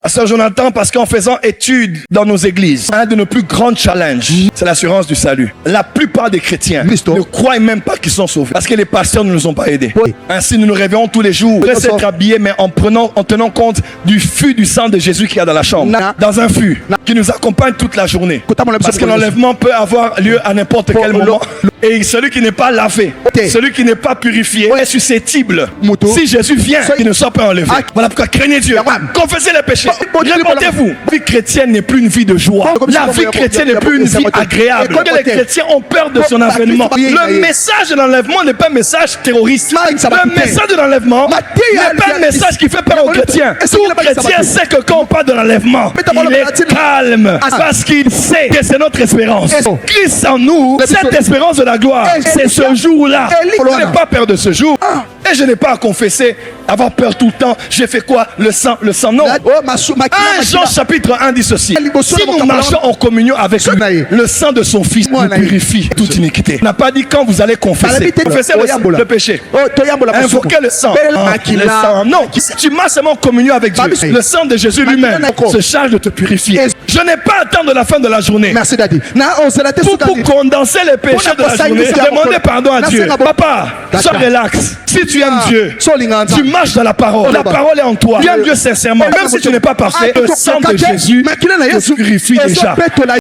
Pasteur Jonathan, parce qu'en faisant étude dans nos églises, un de nos plus grands challenges, c'est l'assurance du salut. La plupart des chrétiens ne croient même pas qu'ils sont sauvés, parce que les pasteurs ne nous ont pas aidés. Ainsi, nous nous réveillons tous les jours, pour s'être habillés, mais en tenant compte du fût du sang de Jésus qu'il y a dans la chambre. Dans un fût qui nous accompagne toute la journée. Parce que l'enlèvement peut avoir lieu à n'importe quel moment. Et celui qui n'est pas lavé, celui qui n'est pas purifié, est susceptible. Si Jésus vient, qu'il ne soit pas enlevé. Voilà pourquoi craignez Dieu, confessez les péchés. Répondez-vous, la vie chrétienne n'est plus une vie de joie. La vie chrétienne n'est plus une vie agréable. Les chrétiens ont peur de son avènement. Le message de l'enlèvement n'est pas un message terroriste. Le message de l'enlèvement n'est pas un message qui fait peur aux chrétiens. Tout chrétien sait que quand on parle de l'enlèvement, il est calme parce qu'il sait que c'est notre espérance. Christ en nous, cette espérance de la gloire, c'est ce jour-là. Je n'ai pas peur de ce jour. Et je n'ai pas à confesser, avoir peur tout le temps. J'ai fait quoi? Le sang, non. 1 Jean chapitre 1 dit ceci. Si nous marchons en communion avec lui, le sang de son fils nous purifie toute iniquité. Il n'a pas dit quand vous allez confesser. Confessez le péché. Invoquez le sang. Non, tu marches seulement en communion avec Dieu. Le sang de Jésus lui-même se charge de te purifier. Je n'ai pas à attendre la fin de la journée pour condenser les péchés de la journée. Demander pardon à Dieu. Papa, sois relax. Si tu aimes Dieu, tu marches dans la parole. La parole est en toi. Tu aimes Dieu sincèrement. Même si tu n'es pas parfait, le sang de Jésus te purifie déjà.